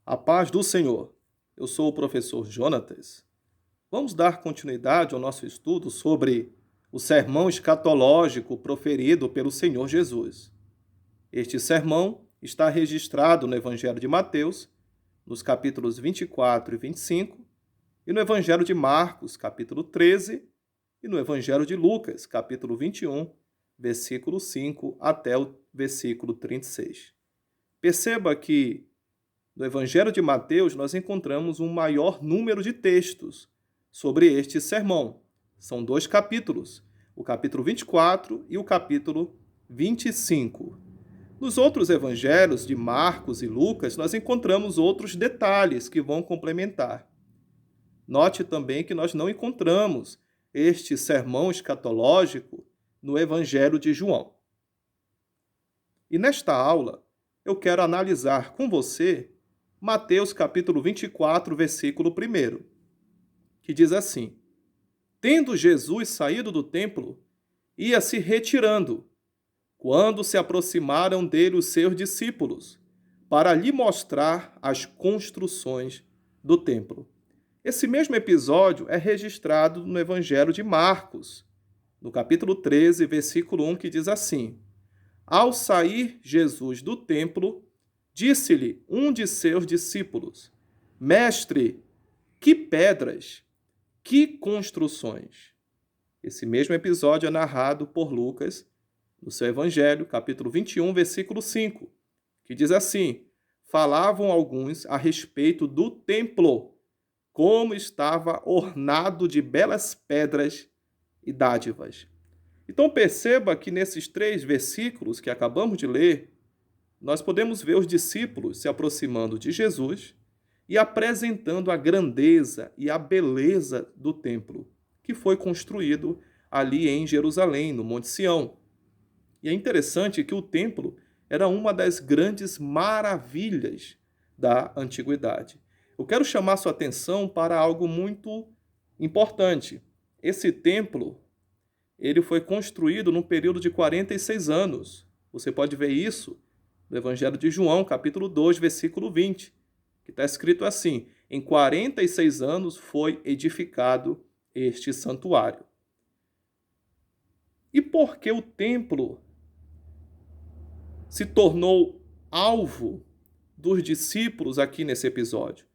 A paz do Senhor. Eu sou o professor Jonatas. Vamos dar continuidade ao nosso estudo sobre o sermão escatológico proferido pelo Senhor Jesus. Este sermão está registrado no Evangelho de Mateus, nos capítulos 24 e 25, e no Evangelho de Marcos, capítulo 13, e no Evangelho de Lucas, capítulo 21, versículo 5 até o versículo 36. Perceba que no Evangelho de Mateus nós encontramos um maior número de textos sobre este sermão. São 2 capítulos, o capítulo 24 e o capítulo 25. Nos outros evangelhos de Marcos e Lucas, nós encontramos outros detalhes que vão complementar. Note também que nós não encontramos este sermão escatológico no Evangelho de João. E nesta aula, eu quero analisar com você Mateus capítulo 24, versículo 1, que diz assim: Tendo Jesus saído do templo, ia se retirando, quando se aproximaram dele os seus discípulos, para lhe mostrar as construções do templo. Esse mesmo episódio é registrado no Evangelho de Marcos, no capítulo 13, versículo 1, que diz assim: Ao sair Jesus do templo, disse-lhe um de seus discípulos: Mestre, que pedras, que construções! Esse mesmo episódio é narrado por Lucas no seu Evangelho, capítulo 21, versículo 5, que diz assim: Falavam alguns a respeito do templo, como estava ornado de belas pedras e dádivas. Então perceba que nesses 3 versículos que acabamos de ler, nós podemos ver os discípulos se aproximando de Jesus e apresentando a grandeza e a beleza do templo, que foi construído ali em Jerusalém, no Monte Sião. E é interessante que o templo era uma das grandes maravilhas da antiguidade. Eu quero chamar sua atenção para algo muito importante. Esse templo, ele foi construído num período de 46 anos. Você pode ver isso no Evangelho de João, capítulo 2, versículo 20, que está escrito assim: Em 46 anos foi edificado este santuário. E por que o templo se tornou alvo dos discípulos aqui nesse episódio?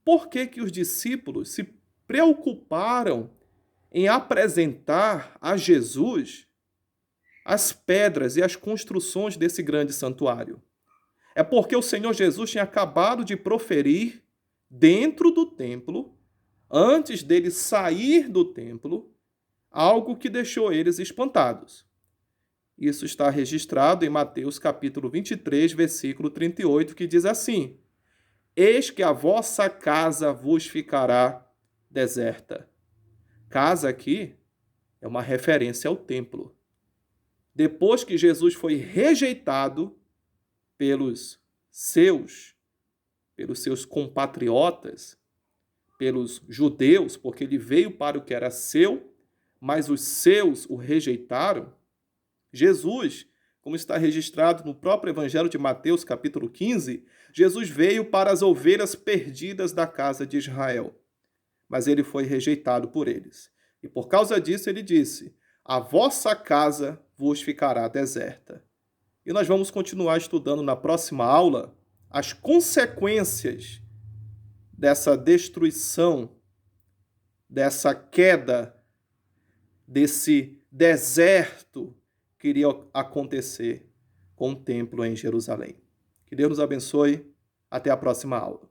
Por que os discípulos se preocuparam em apresentar a Jesus as pedras e as construções desse grande santuário? É porque o Senhor Jesus tinha acabado de proferir dentro do templo, antes dele sair do templo, algo que deixou eles espantados. Isso está registrado em Mateus capítulo 23, versículo 38, que diz assim: Eis que a vossa casa vos ficará deserta. Casa aqui é uma referência ao templo. Depois que Jesus foi rejeitado pelos seus compatriotas, pelos judeus, porque ele veio para o que era seu, mas os seus o rejeitaram, Jesus, como está registrado no próprio Evangelho de Mateus, capítulo 15, Jesus veio para as ovelhas perdidas da casa de Israel, mas ele foi rejeitado por eles. E por causa disso ele disse: A vossa casa vos ficará deserta. E nós vamos continuar estudando na próxima aula as consequências dessa destruição, dessa queda, desse deserto que iria acontecer com o templo em Jerusalém. Que Deus nos abençoe. Até a próxima aula.